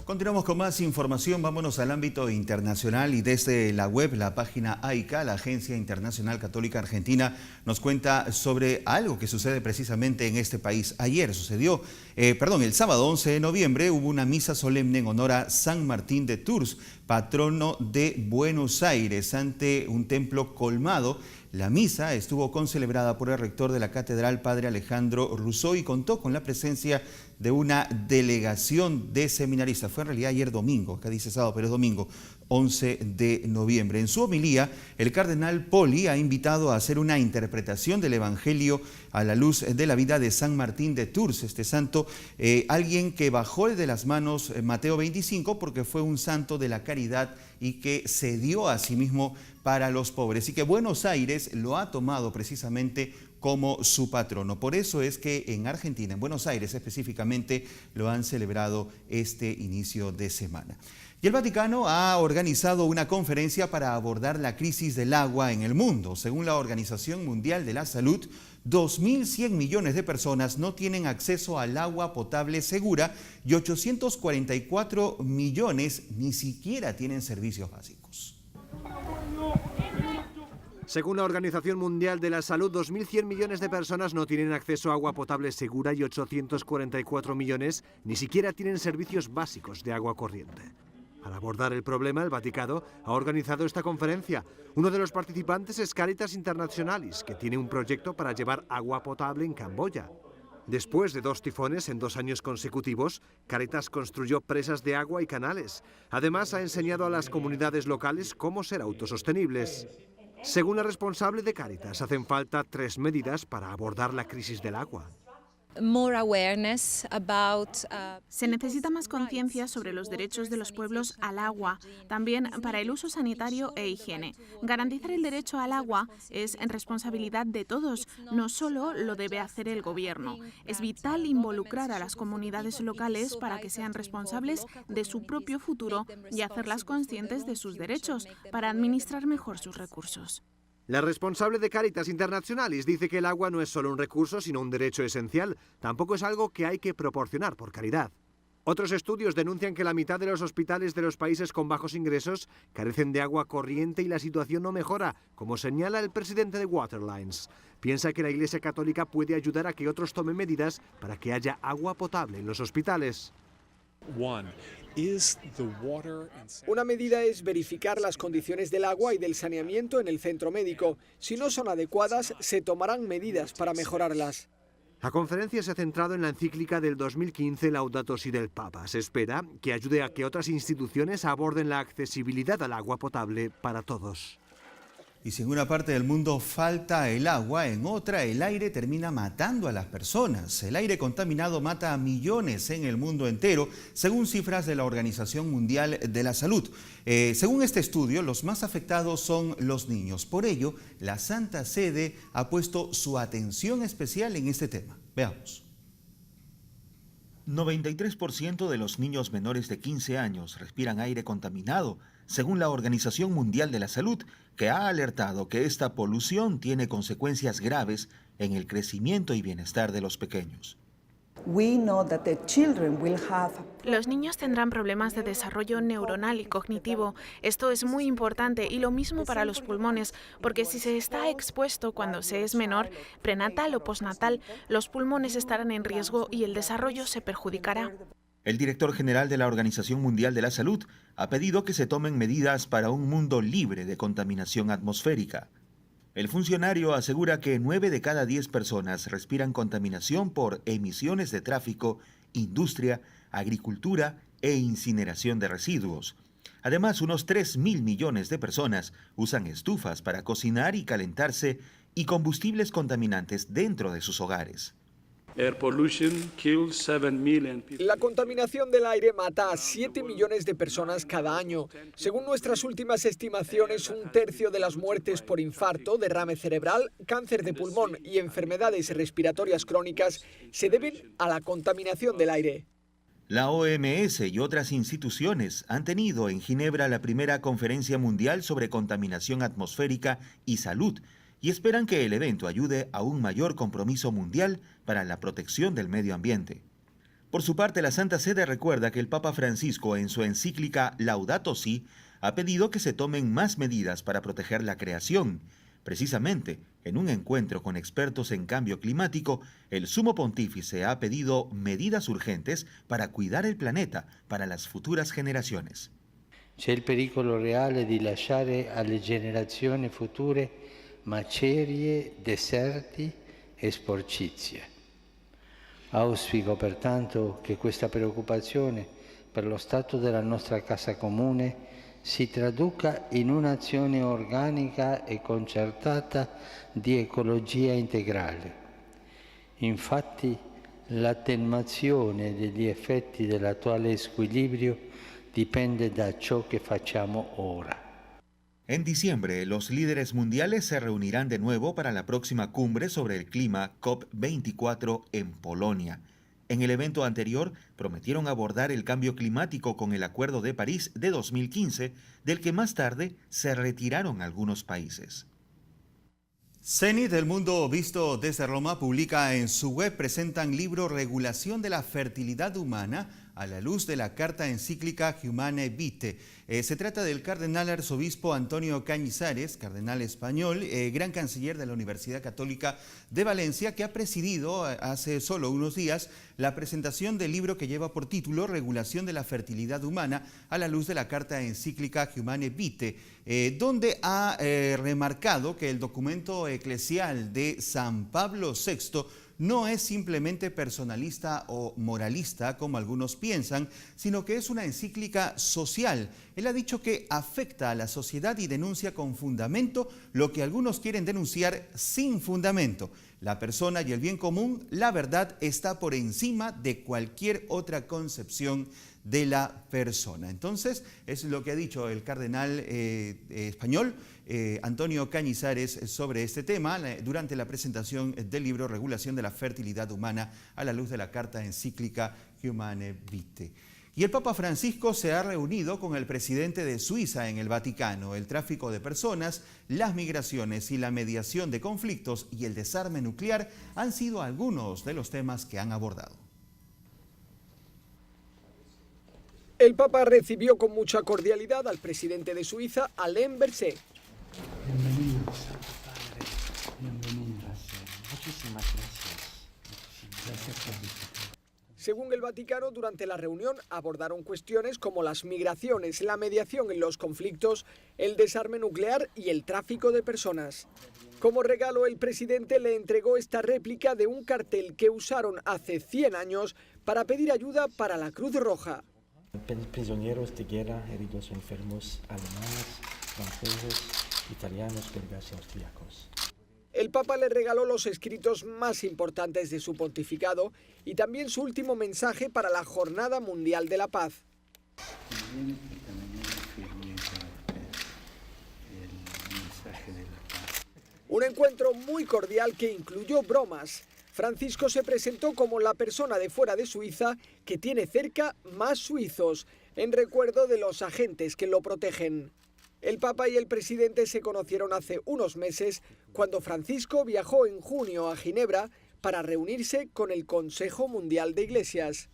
Continuamos con más información, vámonos al ámbito internacional y desde la web, la página AICA, la Agencia Internacional Católica Argentina, nos cuenta sobre algo que sucede precisamente en este país. Ayer sucedió, el sábado 11 de noviembre hubo una misa solemne en honor a San Martín de Tours, patrono de Buenos Aires, ante un templo colmado. La misa estuvo concelebrada por el rector de la catedral, padre Alejandro Rousseau, y contó con la presencia de una delegación de seminaristas. Fue en realidad ayer domingo, acá dice sábado, pero es domingo, 11 de noviembre. En su homilía, el cardenal Poli ha invitado a hacer una interpretación del Evangelio a la luz de la vida de San Martín de Tours, este santo, alguien que bajó de las manos Mateo 25 porque fue un santo de la caridad y que se dio a sí mismo para los pobres, y que Buenos Aires lo ha tomado precisamente como su patrono. Por eso es que en Argentina, en Buenos Aires específicamente, lo han celebrado este inicio de semana. Y el Vaticano ha organizado una conferencia para abordar la crisis del agua en el mundo. Según la Organización Mundial de la Salud, 2.100 millones de personas no tienen acceso al agua potable segura y 844 millones ni siquiera tienen servicios básicos. Según la Organización Mundial de la Salud, 2.100 millones de personas no tienen acceso a agua potable segura y 844 millones ni siquiera tienen servicios básicos de agua corriente. Para abordar el problema, el Vaticano ha organizado esta conferencia. Uno de los participantes es Caritas Internationalis, que tiene un proyecto para llevar agua potable en Camboya. Después de 2 tifones en 2 años consecutivos, Caritas construyó presas de agua y canales. Además, ha enseñado a las comunidades locales cómo ser autosostenibles. Según la responsable de Caritas, hacen falta 3 medidas para abordar la crisis del agua. Se necesita más conciencia sobre los derechos de los pueblos al agua, también para el uso sanitario e higiene. Garantizar el derecho al agua es responsabilidad de todos, no solo lo debe hacer el gobierno. Es vital involucrar a las comunidades locales para que sean responsables de su propio futuro y hacerlas conscientes de sus derechos para administrar mejor sus recursos. La responsable de Caritas Internationalis dice que el agua no es solo un recurso, sino un derecho esencial. Tampoco es algo que hay que proporcionar por caridad. Otros estudios denuncian que la mitad de los hospitales de los países con bajos ingresos carecen de agua corriente y la situación no mejora, como señala el presidente de Waterlines. Piensa que la Iglesia Católica puede ayudar a que otros tomen medidas para que haya agua potable en los hospitales. Una medida es verificar las condiciones del agua y del saneamiento en el centro médico. Si no son adecuadas, se tomarán medidas para mejorarlas. La conferencia se ha centrado en la encíclica del 2015 Laudato Si del Papa. Se espera que ayude a que otras instituciones aborden la accesibilidad al agua potable para todos. Y si en una parte del mundo falta el agua, en otra el aire termina matando a las personas. El aire contaminado mata a millones en el mundo entero, según cifras de la Organización Mundial de la Salud. Según este estudio, los más afectados son los niños. Por ello, la Santa Sede ha puesto su atención especial en este tema. Veamos. 93% de los niños menores de 15 años respiran aire contaminado, según la Organización Mundial de la Salud, que ha alertado que esta polución tiene consecuencias graves en el crecimiento y bienestar de los pequeños. Los niños tendrán problemas de desarrollo neuronal y cognitivo. Esto es muy importante y lo mismo para los pulmones, porque si se está expuesto cuando se es menor, prenatal o postnatal, los pulmones estarán en riesgo y el desarrollo se perjudicará. El director general de la Organización Mundial de la Salud ha pedido que se tomen medidas para un mundo libre de contaminación atmosférica. El funcionario asegura que 9 de cada 10 personas respiran contaminación por emisiones de tráfico, industria, agricultura e incineración de residuos. Además, unos 3.000 millones de personas usan estufas para cocinar y calentarse y combustibles contaminantes dentro de sus hogares. La contaminación del aire mata a 7 millones de personas cada año. Según nuestras últimas estimaciones, 1/3 de las muertes por infarto, derrame cerebral, cáncer de pulmón y enfermedades respiratorias crónicas se deben a la contaminación del aire. La OMS y otras instituciones han tenido en Ginebra la primera conferencia mundial sobre contaminación atmosférica y salud, y esperan que el evento ayude a un mayor compromiso mundial para la protección del medio ambiente. Por su parte, la Santa Sede recuerda que el Papa Francisco, en su encíclica Laudato Si, ha pedido que se tomen más medidas para proteger la creación. Precisamente, en un encuentro con expertos en cambio climático, el Sumo Pontífice ha pedido medidas urgentes para cuidar el planeta para las futuras generaciones. C'è il pericolo reale di lasciare alle generazioni future macerie, deserti e sporcizie. Auspico pertanto che questa preoccupazione per lo stato della nostra casa comune si traduca in un'azione organica e concertata di ecologia integrale. Infatti, l'attenuazione degli effetti dell'attuale squilibrio dipende da ciò che facciamo ora. En diciembre, los líderes mundiales se reunirán de nuevo para la próxima cumbre sobre el clima COP24 en Polonia. En el evento anterior, prometieron abordar el cambio climático con el Acuerdo de París de 2015, del que más tarde se retiraron algunos países. CENIT, del mundo visto desde Roma, publica en su web, presentan libro Regulación de la fertilidad humana a la luz de la carta encíclica Humane Vitae. Se trata del cardenal arzobispo Antonio Cañizares, cardenal español, gran canciller de la Universidad Católica de Valencia, que ha presidido hace solo unos días la presentación del libro que lleva por título Regulación de la fertilidad humana a la luz de la carta encíclica Humane Vitae, donde ha remarcado que el documento eclesial de San Pablo VI no es simplemente personalista o moralista, como algunos piensan, sino que es una encíclica social. Él ha dicho que afecta a la sociedad y denuncia con fundamento lo que algunos quieren denunciar sin fundamento. La persona y el bien común, la verdad, está por encima de cualquier otra concepción de la persona. Entonces, es lo que ha dicho el cardenal español Antonio Cañizares sobre este tema durante la presentación del libro Regulación de la fertilidad humana a la luz de la carta encíclica Humane Vitae. Y el Papa Francisco se ha reunido con el presidente de Suiza en el Vaticano. El tráfico de personas, las migraciones y la mediación de conflictos y el desarme nuclear han sido algunos de los temas que han abordado. El Papa recibió con mucha cordialidad al presidente de Suiza, Alain Berset. Bienvenido, Santo Padre. Bienvenido. Muchísimas gracias. Gracias por visitar. Según el Vaticano, durante la reunión abordaron cuestiones como las migraciones, la mediación en los conflictos, el desarme nuclear y el tráfico de personas. Como regalo, el presidente le entregó esta réplica de un cartel que usaron hace 100 años para pedir ayuda para la Cruz Roja. Prisioneros de guerra, heridos o enfermos alemanes, franceses, italianos, belgas y austríacos. El Papa le regaló los escritos más importantes de su pontificado y también su último mensaje para la Jornada Mundial de la Paz. Un encuentro muy cordial que incluyó bromas. Francisco se presentó como la persona de fuera de Suiza que tiene cerca más suizos, en recuerdo de los agentes que lo protegen. El Papa y el presidente se conocieron hace unos meses, cuando Francisco viajó en junio a Ginebra para reunirse con el Consejo Mundial de Iglesias.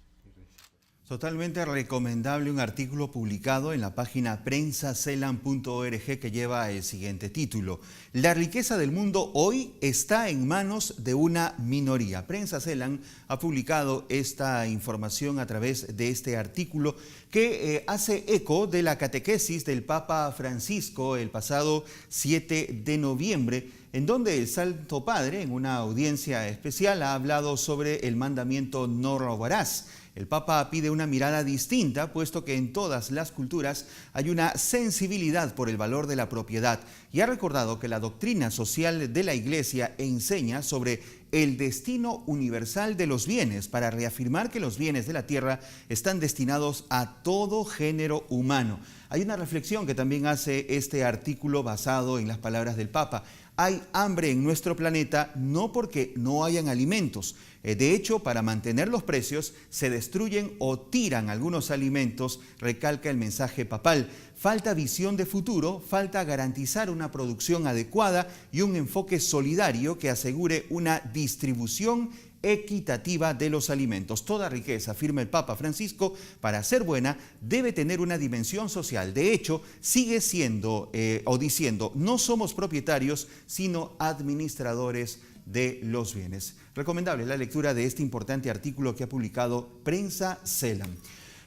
Totalmente recomendable un artículo publicado en la página prensacelan.org que lleva el siguiente título: La riqueza del mundo hoy está en manos de una minoría. Prensa Celan ha publicado esta información a través de este artículo que hace eco de la catequesis del Papa Francisco el pasado 7 de noviembre, en donde el Santo Padre, en una audiencia especial, ha hablado sobre el mandamiento no robarás. El Papa pide una mirada distinta, puesto que en todas las culturas hay una sensibilidad por el valor de la propiedad, y ha recordado que la doctrina social de la Iglesia enseña sobre el destino universal de los bienes, para reafirmar que los bienes de la tierra están destinados a todo género humano. Hay una reflexión que también hace este artículo basado en las palabras del Papa. Hay hambre en nuestro planeta no porque no hayan alimentos. De hecho, para mantener los precios, se destruyen o tiran algunos alimentos, recalca el mensaje papal. Falta visión de futuro, falta garantizar una producción adecuada y un enfoque solidario que asegure una distribución equitativa de los alimentos. Toda riqueza, afirma el Papa Francisco, para ser buena debe tener una dimensión social. De hecho, sigue siendo diciendo, no somos propietarios, sino administradores de los bienes. Recomendable la lectura de este importante artículo que ha publicado Prensa Celam.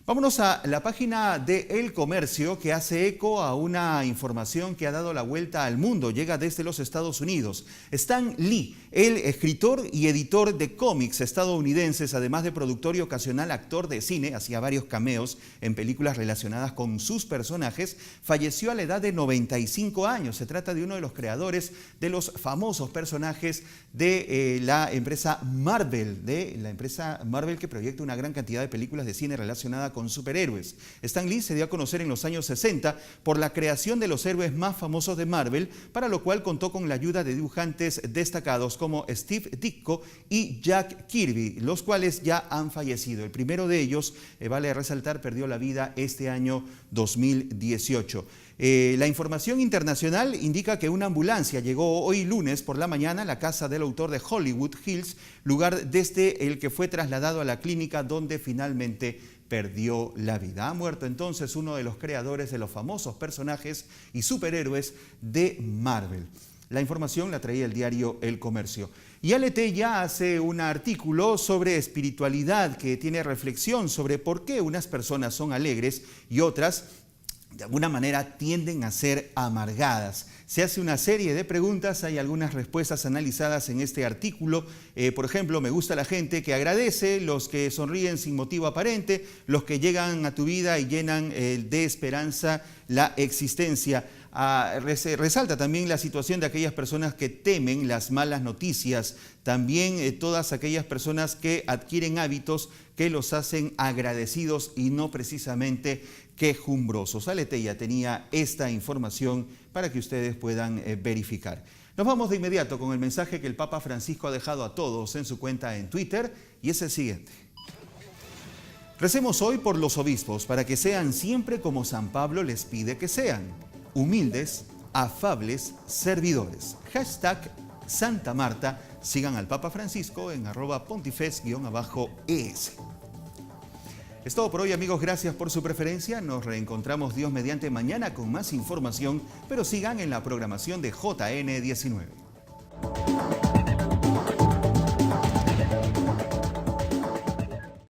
Vámonos a la página de El Comercio, que hace eco a una información que ha dado la vuelta al mundo. Llega desde los Estados Unidos. Stan Lee, el escritor y editor de cómics estadounidenses, además de productor y ocasional actor de cine, hacía varios cameos en películas relacionadas con sus personajes, falleció a la edad de 95 años. Se trata de uno de los creadores de los famosos personajes de la empresa Marvel, que proyecta una gran cantidad de películas de cine relacionadas con superhéroes. Stan Lee se dio a conocer en los años 60 por la creación de los héroes más famosos de Marvel, para lo cual contó con la ayuda de dibujantes destacados como Steve Ditko y Jack Kirby, los cuales ya han fallecido. El primero de ellos, vale resaltar, perdió la vida este año 2018. La información internacional indica que una ambulancia llegó hoy lunes por la mañana a la casa del autor de Hollywood Hills, lugar desde el que fue trasladado a la clínica donde finalmente perdió la vida. Ha muerto entonces uno de los creadores de los famosos personajes y superhéroes de Marvel. La información la traía el diario El Comercio. Y ALT ya hace un artículo sobre espiritualidad que tiene reflexión sobre por qué unas personas son alegres y otras de alguna manera tienden a ser amargadas. Se hace una serie de preguntas, hay algunas respuestas analizadas en este artículo. Por ejemplo, me gusta la gente que agradece, los que sonríen sin motivo aparente, los que llegan a tu vida y llenan de esperanza la existencia. Resalta también la situación de aquellas personas que temen las malas noticias, también todas aquellas personas que adquieren hábitos que los hacen agradecidos y no precisamente quejumbrosos. Aleteia tenía esta información para que ustedes puedan verificar. Nos vamos de inmediato con el mensaje que el Papa Francisco ha dejado a todos en su cuenta en Twitter, y es el siguiente. Recemos hoy por los obispos para que sean siempre como San Pablo les pide que sean: humildes, afables, servidores. Hashtag Santa Marta. Sigan al Papa Francisco en @pontifex_es. Es todo por hoy, amigos. Gracias por su preferencia. Nos reencontramos Dios mediante mañana con más información, pero sigan en la programación de JN19.